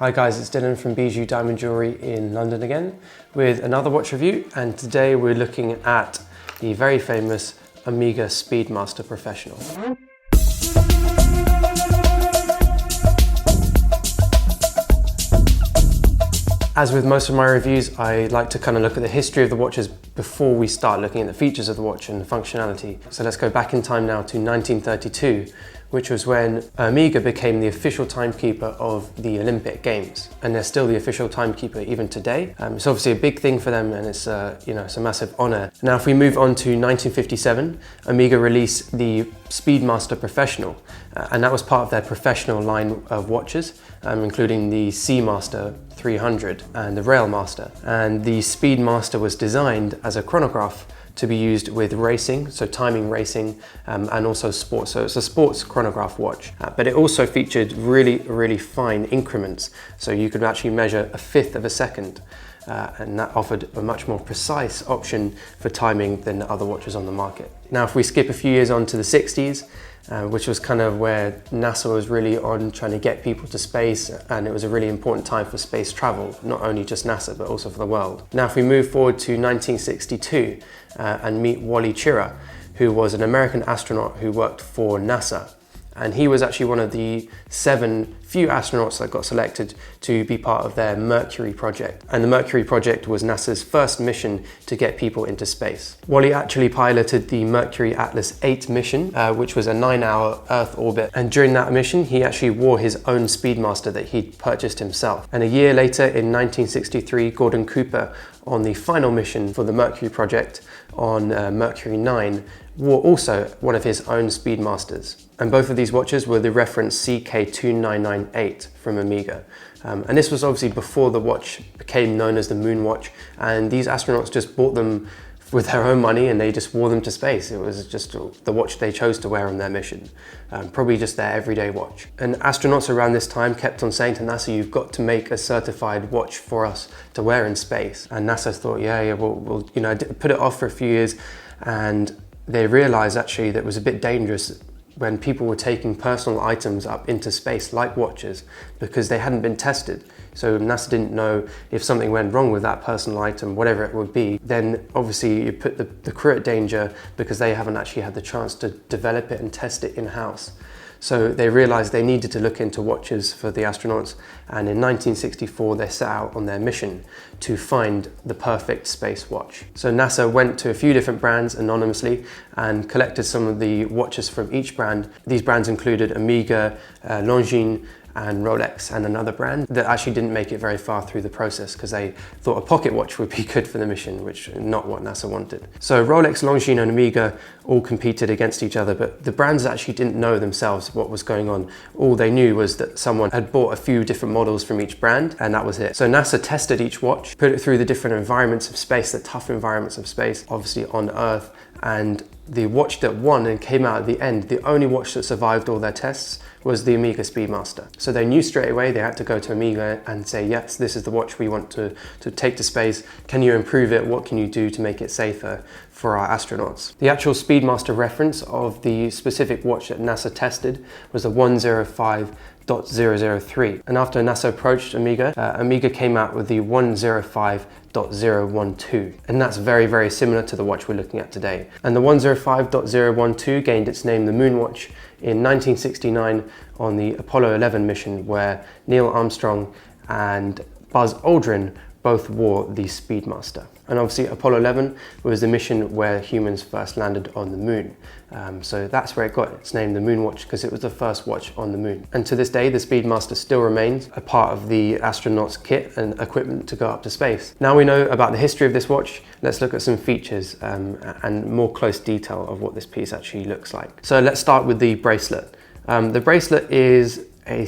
Hi guys, it's Dylan from Bijou Diamond Jewellery in London again with another watch review, and today we're looking at the very famous Omega Speedmaster Professional. As with most of my reviews, I like to kind of look at the history of the watches before we start looking at the features of the watch and the functionality. So let's go back in time now to 1932, which was when Omega became the official timekeeper of the Olympic Games, and they're still the official timekeeper even today. It's obviously a big thing for them, and it's it's a massive honor. Now, if we move on to 1957, Omega released the Speedmaster Professional, and that was part of their professional line of watches, including the Seamaster 300 and the Railmaster. And the Speedmaster was designed as a chronograph to be used with racing, so timing racing, and also sports. So it's a sports chronograph watch, but it also featured really fine increments. So you could actually measure a fifth of a second, and that offered a much more precise option for timing than the other watches on the market. Now, if we skip a few years on to the 60s, which was kind of where NASA was really on trying to get people to space, and it was a really important time for space travel, not only just NASA, but also for the world. Now, if we move forward to 1962 and meet Wally Schirra, who was an American astronaut who worked for NASA. And he was actually one of the few astronauts that got selected to be part of their Mercury project. And the Mercury project was NASA's first mission to get people into space. Wally actually piloted the Mercury Atlas 8 mission, which was a 9-hour Earth orbit. And during that mission, he actually wore his own Speedmaster that he'd purchased himself. And a year later, in 1963, Gordon Cooper, on the final mission for the Mercury project on Mercury 9, wore also one of his own Speedmasters. And both of these watches were the reference CK2998 from Omega. And this was obviously before the watch became known as the Moon Watch, and these astronauts just bought them with their own money and they just wore them to space. It was just the watch they chose to wear on their mission. Probably just their everyday watch. And astronauts around this time kept on saying to NASA, you've got to make a certified watch for us to wear in space. And NASA thought, we'll put it off for a few years, and they realized actually that it was a bit dangerous when people were taking personal items up into space, like watches, because they hadn't been tested. So NASA didn't know if something went wrong with that personal item, whatever it would be, then obviously you put the crew at danger because they haven't actually had the chance to develop it and test it in-house. So they realized they needed to look into watches for the astronauts, and in 1964 they set out on their mission to find the perfect space watch. So NASA went to a few different brands anonymously and collected some of the watches from each brand. These brands included Omega, Longines, and Rolex, and another brand that actually didn't make it very far through the process because they thought a pocket watch would be good for the mission, which is not what NASA wanted. So Rolex, Longines, and Omega all competed against each other, but the brands actually didn't know themselves what was going on. All they knew was that someone had bought a few different models from each brand, and that was it. So NASA tested each watch, put it through the different environments of space, the tough environments of space, obviously on Earth, and the watch that won and came out at the end, the only watch that survived all their tests, was the Omega Speedmaster. So they knew straight away they had to go to Omega and say, yes, this is the watch we want to take to space. Can you improve it? What can you do to make it safer for our astronauts? The actual Speedmaster reference of the specific watch that NASA tested was the 105.003. And after NASA approached Omega, Omega came out with the 105.012. And that's very similar to the watch we're looking at today. And the 105.012 gained its name the Moon Watch in 1969 on the Apollo 11 mission, where Neil Armstrong and Buzz Aldrin both wore the Speedmaster. And obviously Apollo 11 was the mission where humans first landed on the moon. So that's where it got its name, the Moon Watch, because it was the first watch on the moon. And to this day, the Speedmaster still remains a part of the astronauts' kit and equipment to go up to space. Now we know about the history of this watch, let's look at some features and more close detail of what this piece actually looks like. So let's start with the bracelet. The bracelet is a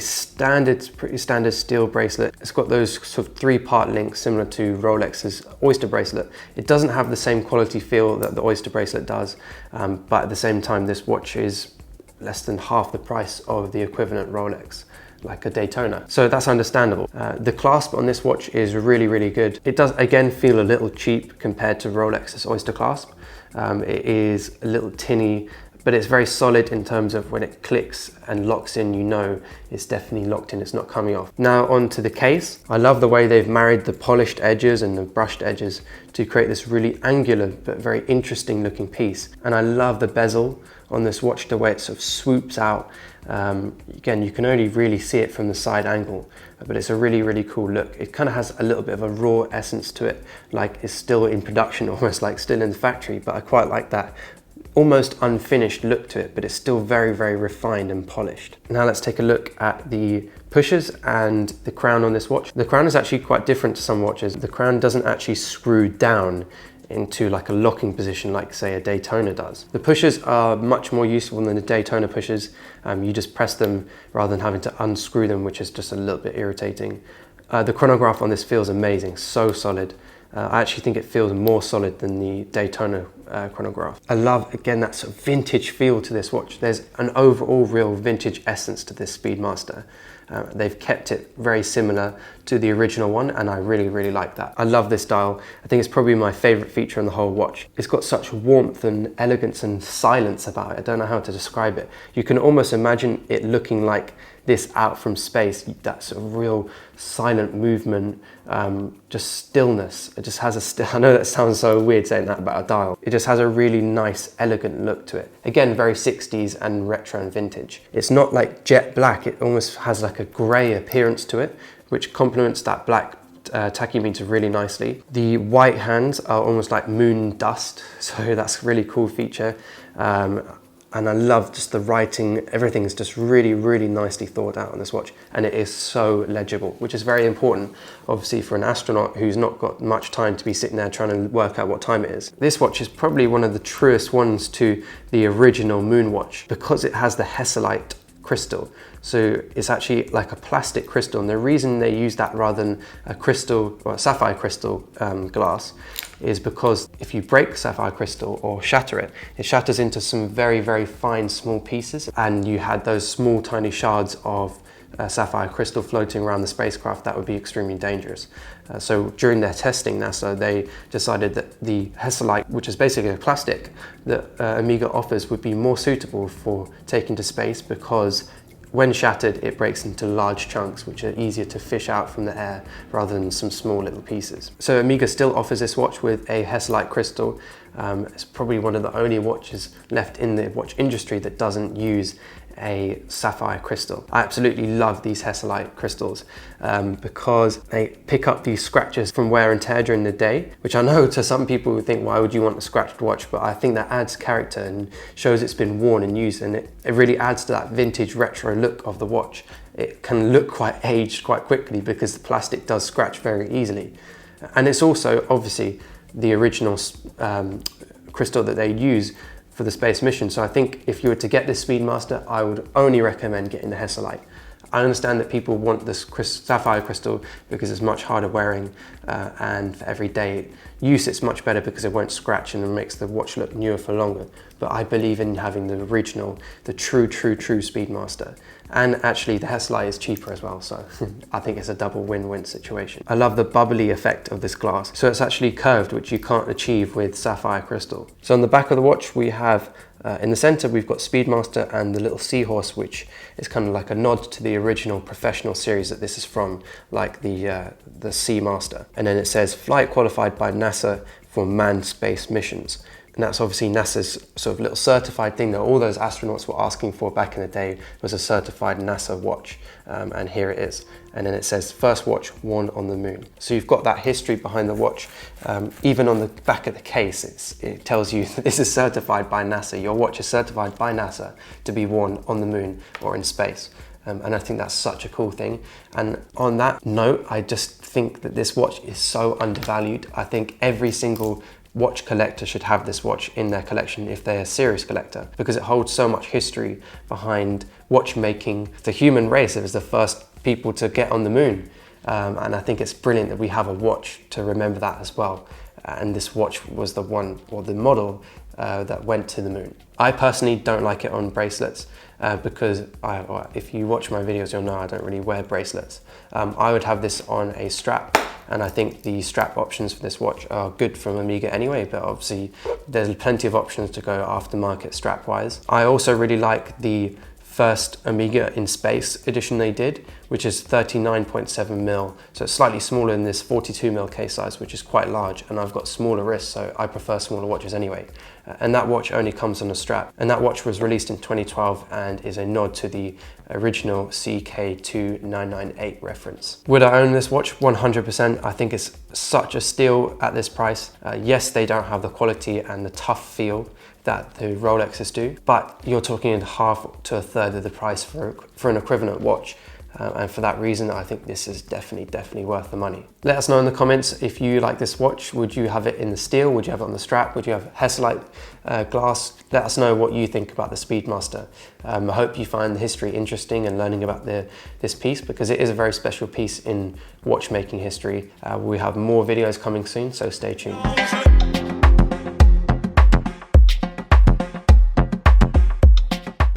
pretty standard steel bracelet. It's got those sort of 3-part links similar to Rolex's Oyster bracelet. It doesn't have the same quality feel that the Oyster bracelet does, but at the same time this watch is less than half the price of the equivalent Rolex, like a Daytona. So that's understandable. The clasp on this watch is really good. It does again feel a little cheap compared to Rolex's Oyster clasp. It is a little tinny, but it's very solid in terms of when it clicks and locks in, you know it's definitely locked in, it's not coming off. Now onto the case. I love the way they've married the polished edges and the brushed edges to create this really angular but very interesting looking piece. And I love the bezel on this watch, the way it sort of swoops out. Again, you can only really see it from the side angle, but it's a really, really cool look. It kind of has a little bit of a raw essence to it, like it's still in production, almost like still in the factory, but I quite like that almost unfinished look to it, but it's still very, very refined and polished. Now let's take a look at the pushers and the crown on this watch. The crown is actually quite different to some watches. The crown doesn't actually screw down into like a locking position like say a Daytona does. The pushers are much more useful than the Daytona pushers. You just press them rather than having to unscrew them, which is just a little bit irritating. The chronograph on this feels amazing, so solid. I actually think it feels more solid than the Daytona chronograph. I love, again, that sort of vintage feel to this watch. There's an overall real vintage essence to this Speedmaster. They've kept it very similar to the original one, and I really, really like that. I love this dial. I think it's probably my favorite feature on the whole watch. It's got such warmth and elegance and silence about it. I don't know how to describe it. You can almost imagine it looking like this out from space, that sort of real silent movement, just stillness. It just has I know that sounds so weird saying that about a dial. It just has a really nice, elegant look to it. Again, very 60s and retro and vintage. It's not like jet black, it almost has like a grey appearance to it, which complements that black tachymeter really nicely. The white hands are almost like moon dust, so that's a really cool feature. And I love just the writing, everything is just really, really nicely thought out on this watch, and it is so legible, which is very important, obviously, for an astronaut who's not got much time to be sitting there trying to work out what time it is. This watch is probably one of the truest ones to the original moon watch because it has the Hesalite crystal. So it's actually like a plastic crystal, and the reason they use that rather than a crystal or a sapphire crystal glass is because if you break sapphire crystal or shatter it, it shatters into some very, very fine small pieces, and you had those small tiny shards of sapphire crystal floating around the spacecraft. That would be extremely dangerous. So during their testing, NASA, they decided that the Hesalite, which is basically a plastic that Omega offers, would be more suitable for taking to space because when shattered, it breaks into large chunks, which are easier to fish out from the air rather than some small little pieces. So Omega still offers this watch with a Hesalite crystal. It's probably one of the only watches left in the watch industry that doesn't use a sapphire crystal. I absolutely love these Hesalite crystals because they pick up these scratches from wear and tear during the day, which I know to some people would think, why would you want a scratched watch? But I think that adds character and shows it's been worn and used, and it really adds to that vintage retro look of the watch. It can look quite aged quite quickly because the plastic does scratch very easily. And it's also obviously the original crystal that they use for the space mission. So I think if you were to get this Speedmaster, I would only recommend getting the Hesalite. I understand that people want this sapphire crystal because it's much harder wearing and for everyday use it's much better because it won't scratch and it makes the watch look newer for longer. But I believe in having the original, the true Speedmaster. And actually the Hesalite is cheaper as well, so I think it's a double win-win situation. I love the bubbly effect of this glass. So it's actually curved, which you can't achieve with sapphire crystal. So on the back of the watch we have in the center, we've got Speedmaster and the little seahorse, which is kind of like a nod to the original professional series that this is from, like the Seamaster. And then it says, flight qualified by NASA for manned space missions. And that's obviously NASA's sort of little certified thing that all those astronauts were asking for back in the day, was a certified NASA watch. And here it is. And then it says, first watch worn on the moon. So you've got that history behind the watch. Even on the back of the case, it tells you that this is certified by NASA. Your watch is certified by NASA to be worn on the moon or in space. And I think that's such a cool thing. And on that note, I just think that this watch is so undervalued. I think every single watch collector should have this watch in their collection if they're a serious collector, because it holds so much history behind watchmaking. The human race, it was the first people to get on the moon. And I think it's brilliant that we have a watch to remember that as well. And this watch was the one, or the model, that went to the moon. I personally don't like it on bracelets because if you watch my videos, you'll know I don't really wear bracelets. I would have this on a strap and I think the strap options for this watch are good from Omega anyway, but obviously there's plenty of options to go aftermarket strap wise. I also really like the first Omega in Space edition they did, which is 39.7mm, so it's slightly smaller than this 42mm case size, which is quite large, and I've got smaller wrists, so I prefer smaller watches anyway. And that watch only comes on a strap, and that watch was released in 2012 and is a nod to the original CK2998 reference. Would I own this watch? 100%. I think it's such a steal at this price. Yes, they don't have the quality and the tough feel that the Rolexes do, but you're talking half to a third of the price for an equivalent watch. And for that reason, I think this is definitely worth the money. Let us know in the comments if you like this watch. Would you have it in the steel? Would you have it on the strap? Would you have Hesalite glass? Let us know what you think about the Speedmaster. I hope you find the history interesting and learning about this piece, because it is a very special piece in watchmaking history. We have more videos coming soon, so stay tuned.